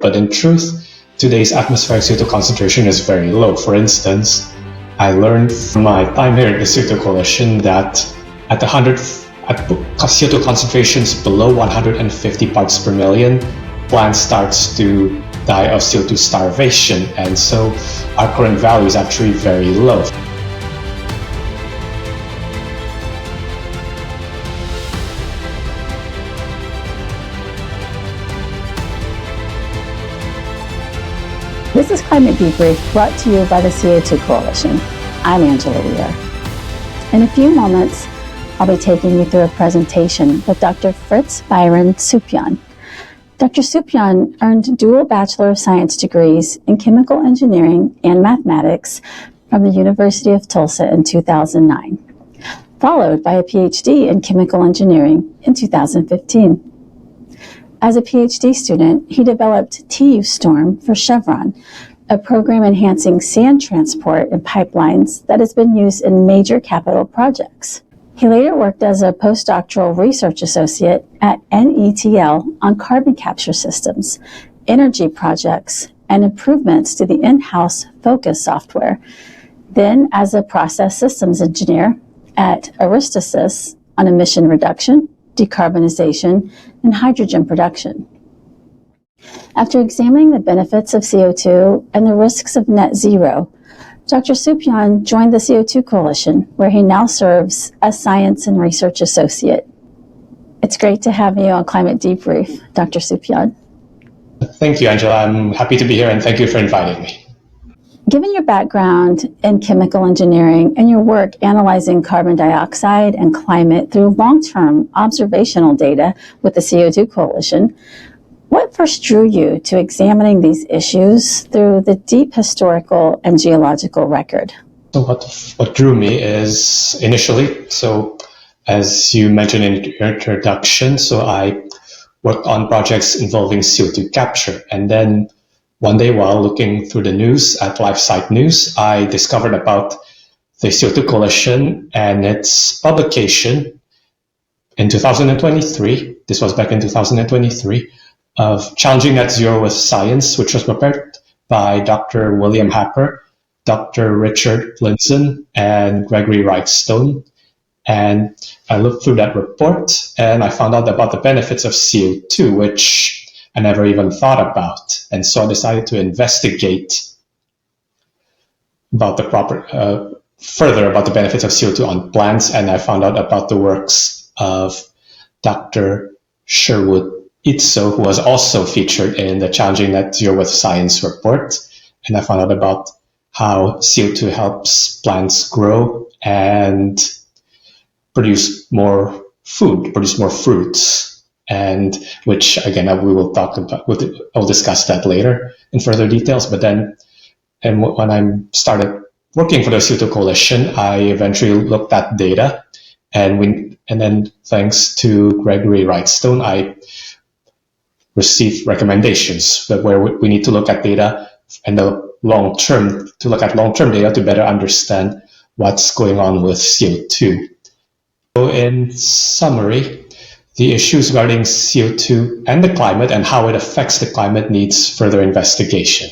but in truth, today's atmospheric CO₂ concentration is very low. For instance, I learned from my time here at the CO₂ Coalition that at CO₂ concentrations below 150 parts per million, plant starts to die of CO₂ starvation, and so our current value is actually very low. This is Climate Debrief, brought to you by the CO₂ Coalition. I'm Angela Weir. In a few moments, I'll be taking you through a presentation with Dr. Frits Byron Soepyan. Dr. Soepyan earned dual Bachelor of Science degrees in Chemical Engineering and Mathematics from the University of Tulsa in 2009, followed by a PhD in Chemical Engineering in 2015. As a PhD student, he developed TU-STORM for Chevron, a program enhancing sand transport and pipelines that has been used in major capital projects. He later worked as a postdoctoral research associate at NETL on carbon capture systems, energy projects, and improvements to the in-house Focus software. Then as a process systems engineer at Aristasys on emission reduction, decarbonization, and hydrogen production. After examining the benefits of CO₂ and the risks of net zero, Dr. Soepyan joined the CO₂ Coalition, where he now serves as Science and Research Associate. It's great to have you on Climate Debrief, Dr. Soepyan. Thank you, Angela. I'm happy to be here, and thank you for inviting me. Given your background in chemical engineering and your work analyzing carbon dioxide and climate through long-term observational data with the CO₂ Coalition, what first drew you to examining these issues through the deep historical and geological record? So what drew me is initially, as you mentioned in your introduction, I worked on projects involving CO₂ capture, and then one day while looking through the news at LifeSite News, I discovered about the CO₂ Coalition and its publication in 2023, this was back in 2023, of Challenging Net Zero with Science, which was prepared by Dr. William Happer, Dr. Richard Linson, and Gregory Wrightstone. And I looked through that report and I found out about the benefits of CO₂, which I never even thought about. And so I decided to investigate about further about the benefits of CO₂ on plants, and I found out about the works of Dr. Sherwood Itso, who was also featured in the Challenging Net Zero with Science report. And I found out about how CO₂ helps plants grow and produce more food, produce more fruits, and which again we will talk about. I'll discuss that later in further details. But then, and when I started working for the CO₂ Coalition, I eventually looked at data, and then thanks to Gregory Wrightstone, I received recommendations that where we need to look at data and the long-term data to better understand what's going on with CO₂. So in summary, the issues regarding CO₂ and the climate and how it affects the climate needs further investigation.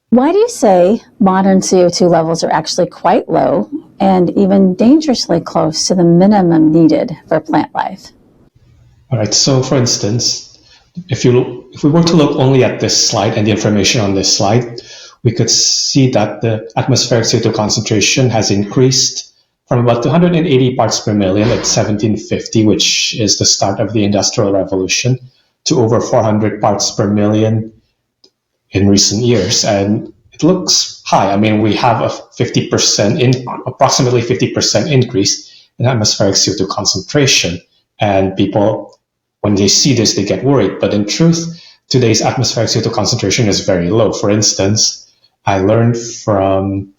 Why do you say modern CO₂ levels are actually quite low and even dangerously close to the minimum needed for plant life? All right, so for instance, if we were to look only at this slide and the information on this slide, we could see that the atmospheric CO₂ concentration has increased from about 280 parts per million at 1750, which is the start of the Industrial Revolution, to over 400 parts per million in recent years. And it looks high. I mean, we have approximately 50% increase in atmospheric CO₂ concentration. And people, when they see this, they get worried. But in truth, today's atmospheric CO₂ concentration is very low. For instance, I learned from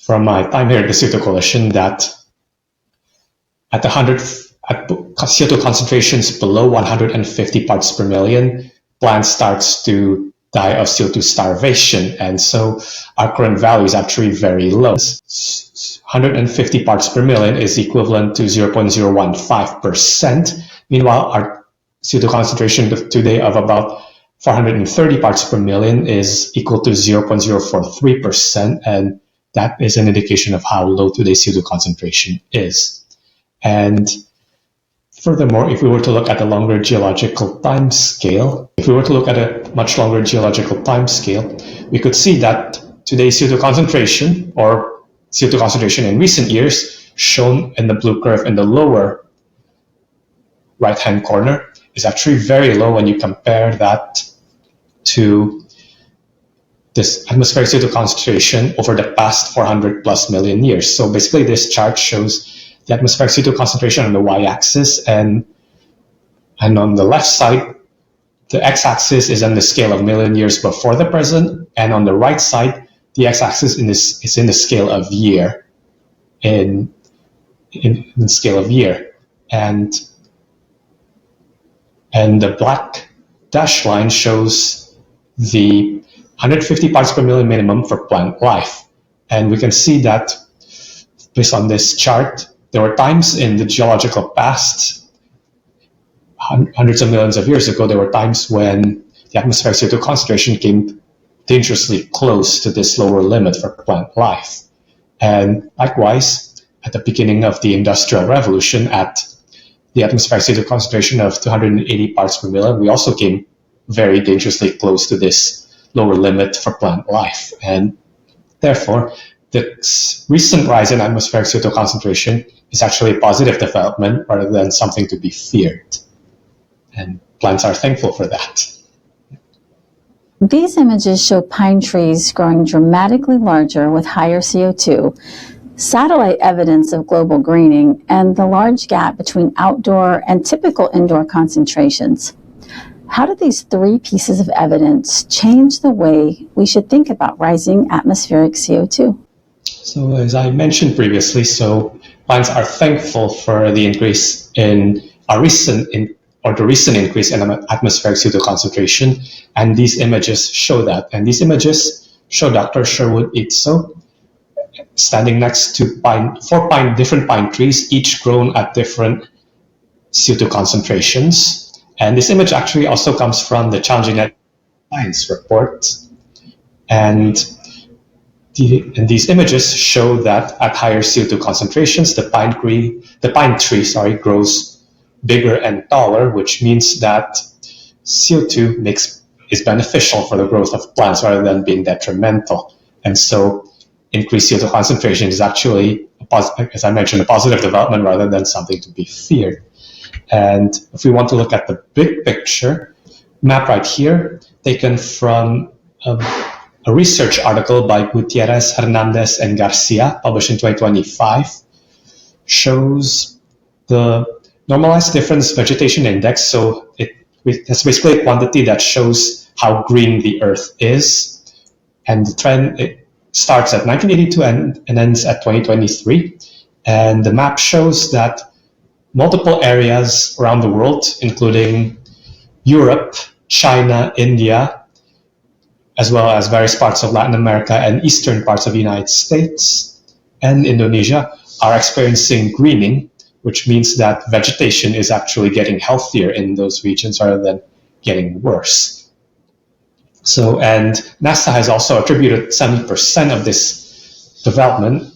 my time here at the CO₂ Coalition that at CO₂ concentrations below 150 parts per million, plant starts to die of CO₂ starvation, and so our current value is actually very low. 150 parts per million is equivalent to 0.015%. Meanwhile, our CO2 concentration today of about 430 parts per million is equal to 0.043%, and that is an indication of how low today's CO2 concentration is. And furthermore, if we were to look at a longer geological time scale, we could see that today's CO2 concentration, or CO2 concentration in recent years, shown in the blue curve in the lower right-hand corner, is actually very low when you compare that to this atmospheric CO2 concentration over the past 400 plus million years. So basically this chart shows the atmospheric CO2 concentration on the y-axis, and on the left side, the x-axis is on the scale of million years before the present, and on the right side, the x-axis is in the scale of year, in the scale of year. And the black dashed line shows the 150 parts per million minimum for plant life. And we can see that based on this chart, there were times in the geological past, hundreds of millions of years ago, there were times when the atmospheric CO2 concentration came dangerously close to this lower limit for plant life. And likewise, at the beginning of the Industrial Revolution, at the atmospheric CO2 concentration of 280 parts per million, we also came very dangerously close to this lower limit for plant life. And therefore, the recent rise in atmospheric CO2 concentration is actually a positive development rather than something to be feared. And plants are thankful for that. These images show pine trees growing dramatically larger with higher CO2, satellite evidence of global greening, and the large gap between outdoor and typical indoor concentrations. How do these three pieces of evidence change the way we should think about rising atmospheric CO2? So as I mentioned previously, plants are thankful for the increase in the recent increase in atmospheric CO2 concentration, and these images show that. And these images show Dr. Sherwood Itso standing next to four different pine trees, each grown at different CO2 concentrations. And this image actually also comes from the Challenging Net Science report. And these images show that at higher CO2 concentrations, the pine tree grows bigger and taller, which means that CO2 is beneficial for the growth of plants rather than being detrimental. And so increased CO2 concentration is actually, as I mentioned, a positive development rather than something to be feared. And if we want to look at the big picture, map right here, taken from a research article by Gutierrez, Hernandez, and Garcia, published in 2025, shows the normalized difference vegetation index. So it's basically a quantity that shows how green the Earth is. And the trend, it starts at 1982 and ends at 2023. And the map shows that multiple areas around the world, including Europe, China, India, as well as various parts of Latin America and eastern parts of the United States and Indonesia, are experiencing greening, which means that vegetation is actually getting healthier in those regions rather than getting worse. So, and NASA has also attributed 70% of this development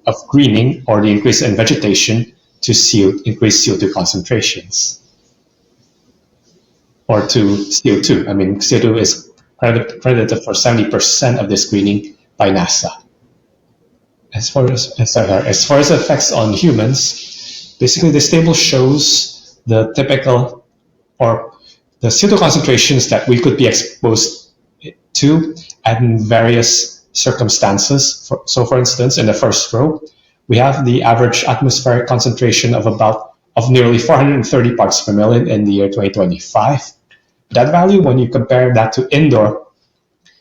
of greening, or the increase in vegetation, to increased CO2 concentrations, or to CO2. I mean, CO2 is credited for 70% of this greening by NASA. As far as the effects on humans, basically this table shows the typical, or the CO2 concentrations that we could be exposed to in various circumstances. So for instance, in the first row, we have the average atmospheric concentration of nearly 430 parts per million in the year 2025. That value, when you compare that to indoor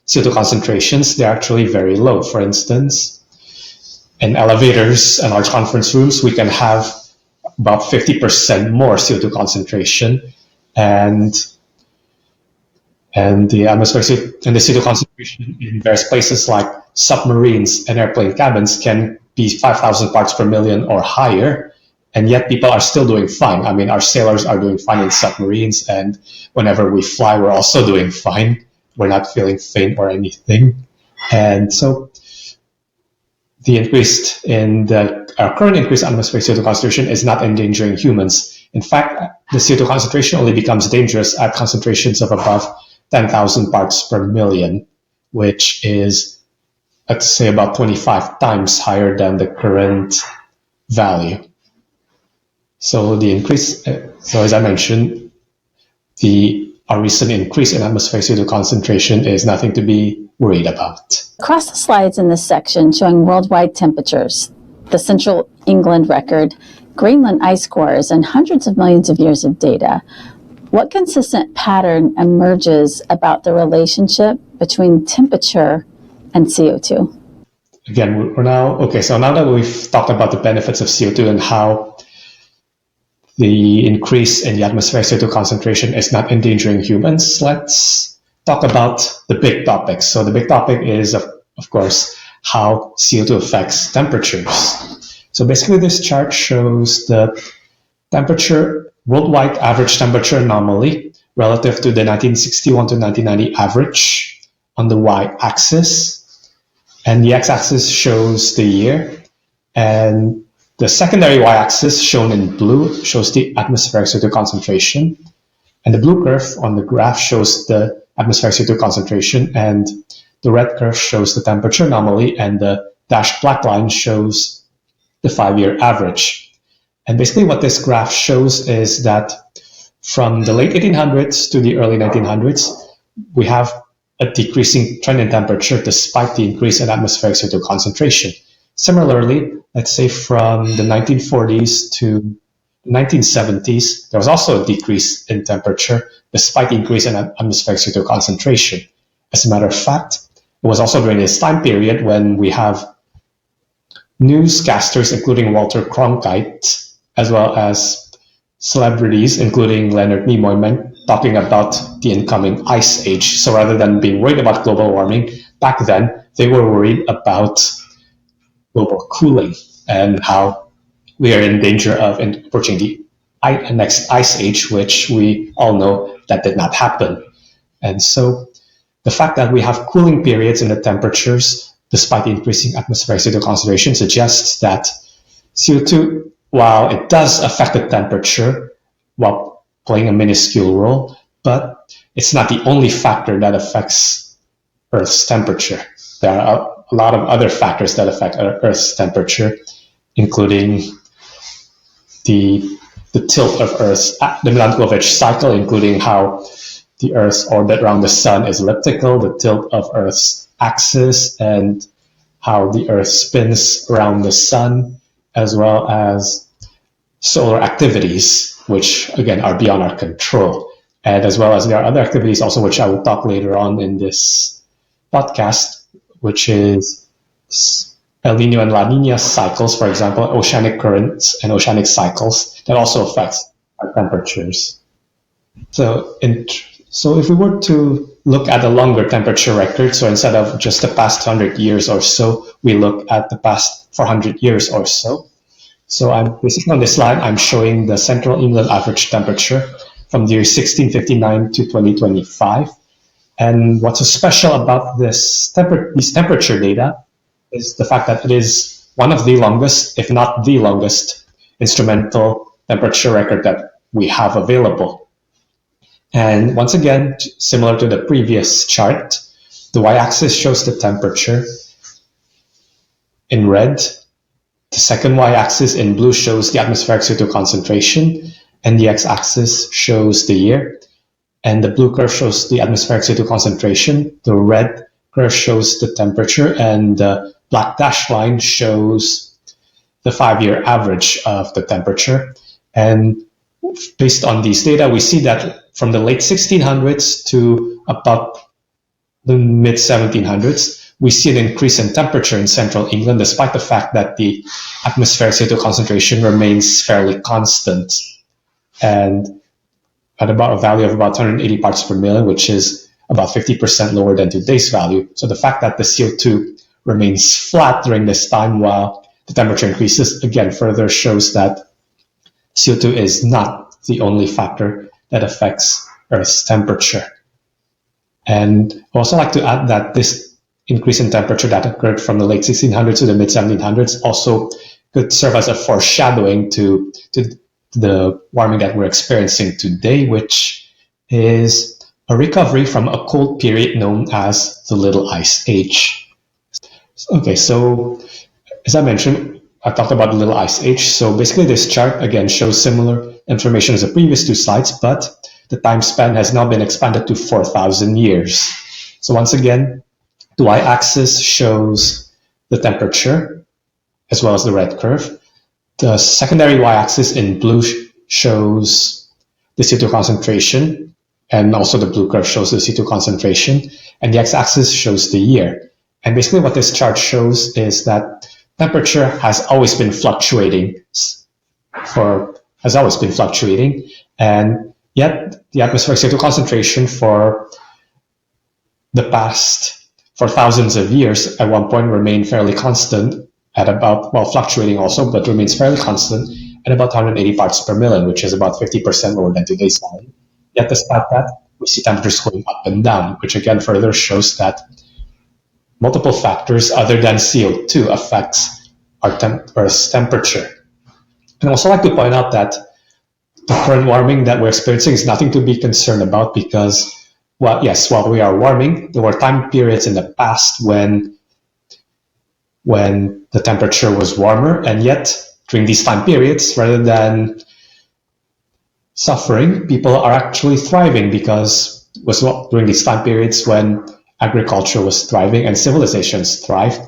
CO2 concentrations, they're actually very low. For instance, in elevators and large conference rooms, we can have about 50% more CO2 concentration, and the atmospheric and the CO2 concentration in various places like submarines and airplane cabins can be 5,000 parts per million or higher. and yet people are still doing fine. I mean, our sailors are doing fine in submarines, and whenever we fly, we're also doing fine. We're not feeling faint or anything. And so the our current increased atmospheric CO2 concentration is not endangering humans. In fact, the CO2 concentration only becomes dangerous at concentrations of above 10,000 parts per million, which is, let's say, about 25 times higher than the current value. So so as I mentioned, our recent increase in atmospheric CO2 concentration is nothing to be worried about. Across the slides in this section showing worldwide temperatures, the Central England record, Greenland ice cores, and hundreds of millions of years of data, what consistent pattern emerges about the relationship between temperature and CO2? Again, so now that we've talked about the benefits of CO2 and how the increase in the atmospheric CO2 concentration is not endangering humans, let's talk about the big topic. So the big topic is, of course, how CO2 affects temperatures. So basically this chart shows the worldwide average temperature anomaly relative to the 1961 to 1990 average on the y-axis, and the x-axis shows the year, and the secondary y-axis, shown in blue, shows the atmospheric CO2 concentration, and the blue curve on the graph shows the atmospheric CO2 concentration, and the red curve shows the temperature anomaly, and the dashed black line shows the 5-year average. And basically what this graph shows is that from the late 1800s to the early 1900s, we have a decreasing trend in temperature despite the increase in atmospheric CO2 concentration. Similarly, let's say from the 1940s to 1970s, there was also a decrease in temperature despite the increase in atmospheric CO2 concentration. As a matter of fact, it was also during this time period when we have newscasters, including Walter Cronkite, as well as celebrities, including Leonard Nimoy, talking about the incoming ice age. So rather than being worried about global warming, back then, they were worried about global cooling and how we are in danger of approaching the next ice age, which we all know that did not happen. And so the fact that we have cooling periods in the temperatures, despite the increasing atmospheric CO2 concentration, suggests that CO2, while it does affect the temperature while playing a minuscule role, but it's not the only factor that affects Earth's temperature. There are a lot of other factors that affect Earth's temperature, including the tilt of Earth's, the Milankovitch cycle, including how the Earth's orbit around the sun is elliptical, the tilt of Earth's axis, and how the Earth spins around the sun, as well as solar activities, which again are beyond our control. And as well as there are other activities also, which I will talk later on in this podcast, which is El Nino and La Nina cycles, for example, oceanic currents and oceanic cycles that also affects our temperatures. So if we were to look at a longer temperature record, so instead of just the past 100 years or so, we look at the past 400 years or so. So I'm basically on this slide, I'm showing the Central England average temperature from the year 1659 to 2025. And what's so special about these temperature data is the fact that it is one of the longest, if not the longest, instrumental temperature record that we have available. And once again, similar to the previous chart, the y-axis shows the temperature in red. The second y-axis in blue shows the atmospheric CO2 concentration, and the x-axis shows the year. And the blue curve shows the atmospheric CO2 concentration. The red curve shows the temperature, and the black dashed line shows the 5-year average of the temperature. And based on these data, we see that from the late 1600s to about the mid 1700s, we see an increase in temperature in central England, despite the fact that the atmospheric CO2 concentration remains fairly constant, and at about a value of about 180 parts per million, which is about 50% lower than today's value. So the fact that the CO2 remains flat during this time while the temperature increases, again, further shows that CO2 is not the only factor that affects Earth's temperature. And I also like to add that this increase in temperature that occurred from the late 1600s to the mid 1700s also could serve as a foreshadowing to the warming that we're experiencing today, which is a recovery from a cold period known as the Little Ice Age. Okay, so as I mentioned, I talked about the Little Ice Age. So basically this chart again shows similar information as the previous two slides, but the time span has now been expanded to 4,000 years. So once again, the y-axis shows the temperature as well as the red curve. The secondary y-axis in blue shows the CO2 concentration, and also the blue curve shows the CO2 concentration, and the x-axis shows the year. And basically what this chart shows is that temperature has always been fluctuating, and yet the atmospheric CO2 concentration for thousands of years at one point remained fairly constant at about, well, fluctuating also, but remains fairly constant at about 180 parts per million, which is about 50% lower than today's value. Yet despite that, we see temperatures going up and down, which again further shows that multiple factors other than CO2 affects our Earth's temperature. And I also like to point out that the current warming that we're experiencing is nothing to be concerned about because, well, yes, while we are warming, there were time periods in the past when the temperature was warmer, and yet during these time periods, rather than suffering, people are actually thriving because it was during these time periods when agriculture was thriving and civilizations thrived,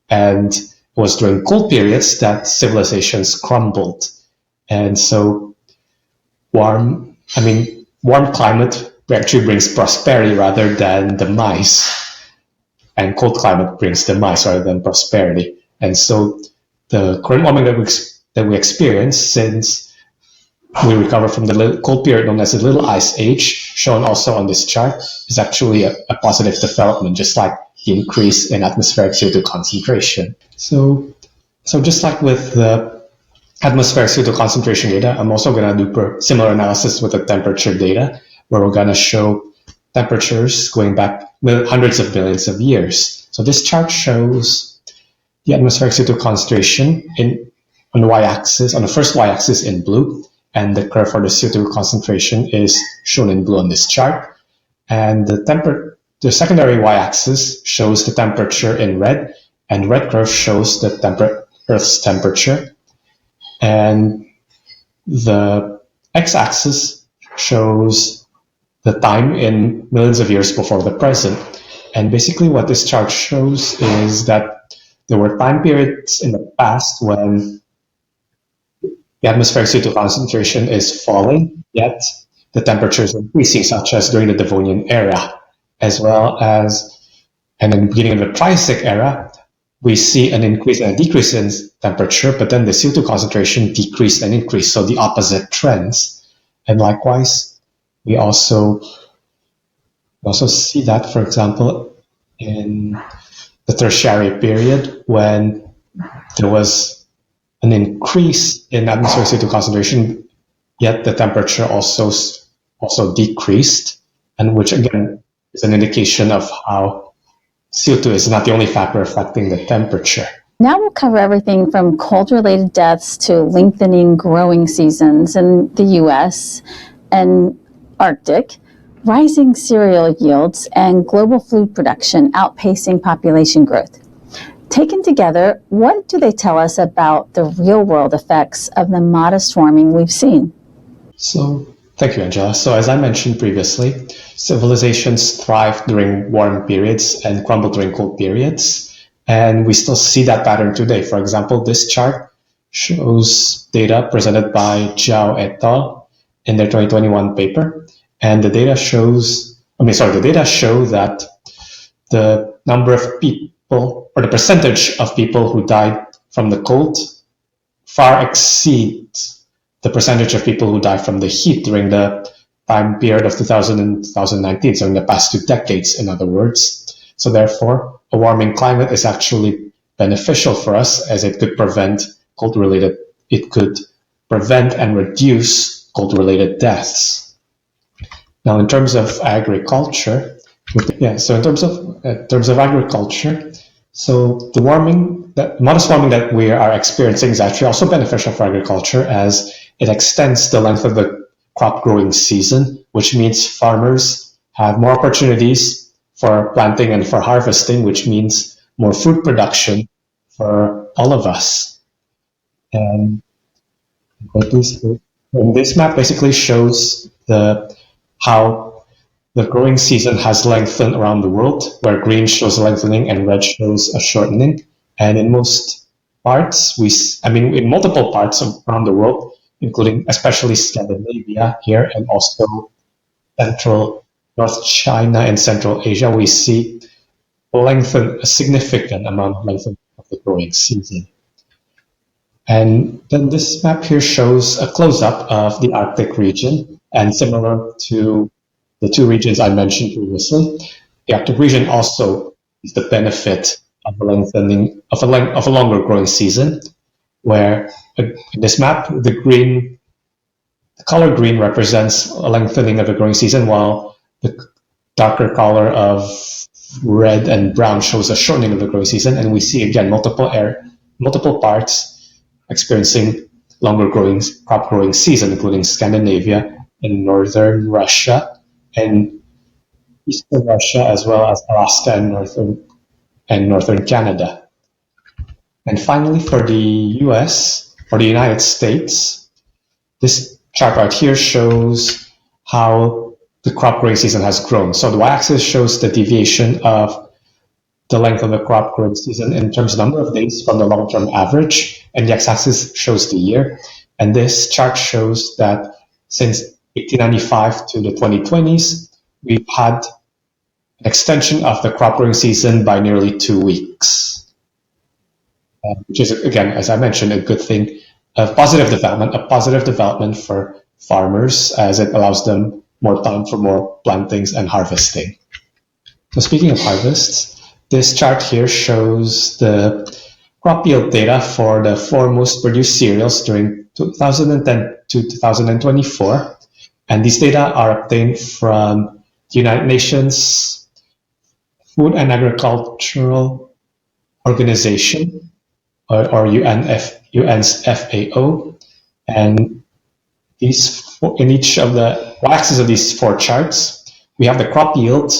and it was during cold periods that civilizations crumbled. And so warm climate actually brings prosperity rather than demise, and cold climate brings demise rather than prosperity. And so the current warming that we experience since we recover from the cold period known as the Little Ice Age, shown also on this chart, is actually a positive development, just like the increase in atmospheric CO2 concentration. So just like with the atmospheric CO2 concentration data, I'm also going to do similar analysis with the temperature data, where we're going to show temperatures going back hundreds of millions of years. So this chart shows the atmospheric CO2 concentration on the y-axis, on the first y-axis in blue, and the curve for the CO2 concentration is shown in blue on this chart. And the secondary y-axis shows the temperature in red, and the red curve shows the Earth's temperature. And the x-axis shows the time in millions of years before the present. And basically what this chart shows is that there were time periods in the past when the atmospheric CO2 concentration is falling, yet the temperature is increasing, such as during the Devonian era, as well as, and in the beginning of the Triassic era, we see an increase and a decrease in temperature, but then the CO2 concentration decreased and increased, so the opposite trends. And likewise, we also see that, for example, in the Tertiary period, when there was an increase in atmospheric CO2 concentration, yet the temperature also decreased, and which again is an indication of how CO2 is not the only factor affecting the temperature. Now we'll cover everything from cold-related deaths to lengthening growing seasons in the U.S. and Arctic, rising cereal yields, and global food production outpacing population growth. Taken together, what do they tell us about the real-world effects of the modest warming we've seen? So, thank you, Angela. So, as I mentioned previously, civilizations thrive during warm periods and crumble during cold periods, and we still see that pattern today. For example, this chart shows data presented by Zhao et al. In their 2021 paper, and the data show that the number of people, or the percentage of people who died from the cold, far exceeds the percentage of people who died from the heat during the time period of 2000 and 2019, so in the past 2 decades, in other words. So therefore, a warming climate is actually beneficial for us, as it could prevent prevent and reduce cold-related deaths. Now, in terms of agriculture, so in terms of agriculture, so the modest warming that we are experiencing is actually also beneficial for agriculture, as it extends the length of the crop growing season, which means farmers have more opportunities for planting and for harvesting, which means more food production for all of us. And this map basically shows how the growing season has lengthened around the world, where green shows a lengthening and red shows a shortening. And in most parts, in multiple parts around the world, including especially Scandinavia here and also central North China and Central Asia, we see a significant amount of lengthening of the growing season. And then this map here shows a close-up of the Arctic region, and similar to the two regions I mentioned previously, the Arctic region also is the benefit of a lengthening of a longer growing season, where in this map the color green represents a lengthening of the growing season, while the darker color of red and brown shows a shortening of the growing season. And we see again multiple parts experiencing longer crop growing season, including Scandinavia and northern Russia and eastern Russia, as well as Alaska and northern Canada. And finally, for the United States, this chart right here shows how the crop growing season has grown. So the y-axis shows the deviation of the length of the crop growing season in terms of number of days from the long-term average, and the x-axis shows the year. And this chart shows that since 1895 to the 2020s, we've had an extension of the crop growing season by nearly 2 weeks, which is, again, as I mentioned, a good thing, a positive development for farmers, as it allows them more time for more plantings and harvesting. So speaking of harvests, this chart here shows the crop yield data for the 4 most produced cereals during 2010 to 2024. And these data are obtained from the United Nations Food and Agricultural Organization, or UN's FAO. And in each of the y-axis of these 4 charts, we have the crop yield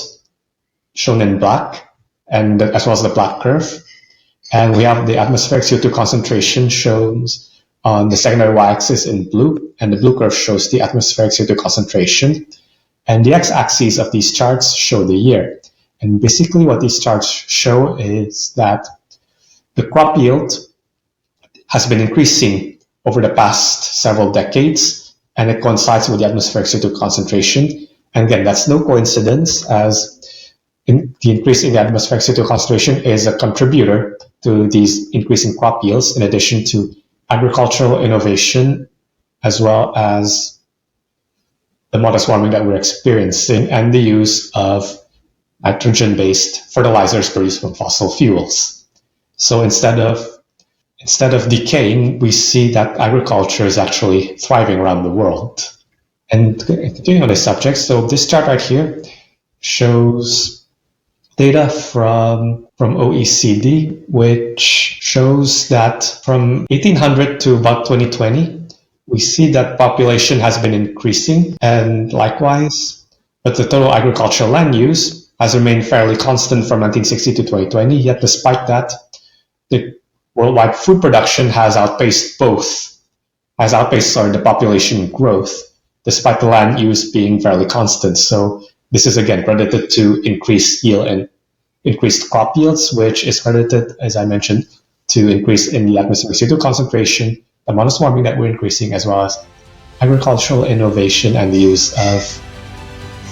shown in black, and as well as the black curve. And we have the atmospheric CO2 concentration shown on the secondary y-axis in blue, and the blue curve shows the atmospheric CO2 concentration. And the x-axis of these charts show the year. And basically what these charts show is that the crop yield has been increasing over the past several decades, and it coincides with the atmospheric CO2 concentration. And again, that's no coincidence, as the increase in the atmospheric CO2 concentration is a contributor to these increasing crop yields, in addition to agricultural innovation, as well as the modest warming that we're experiencing and the use of nitrogen-based fertilizers produced from fossil fuels. So instead of decaying, we see that agriculture is actually thriving around the world. And continuing on this subject, so this chart right here shows data from OECD, which shows that from 1800 to about 2020, we see that population has been increasing, and likewise, but the total agricultural land use has remained fairly constant from 1960 to 2020. Yet despite that, the worldwide food production has outpaced the population growth, despite the land use being fairly constant. So this is again credited to increased yield and increased crop yields, which is credited, as I mentioned, to increase in the atmospheric CO2 concentration, the modest warming that we're increasing, as well as agricultural innovation and the use of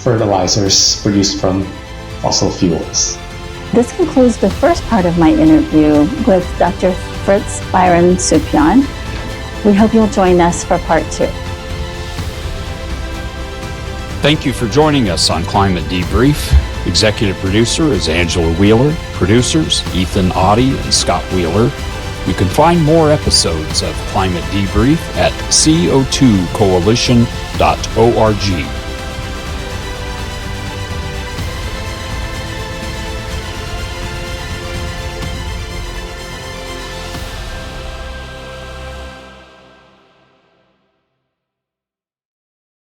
fertilizers produced from fossil fuels. This concludes the first part of my interview with Dr. Frits Byron Soepyan. We hope you'll join us for part 2. Thank you for joining us on Climate Debrief. Executive producer is Angela Wheeler. Producers, Ethan Oddie and Scott Wheeler. You can find more episodes of Climate Debrief at co2coalition.org.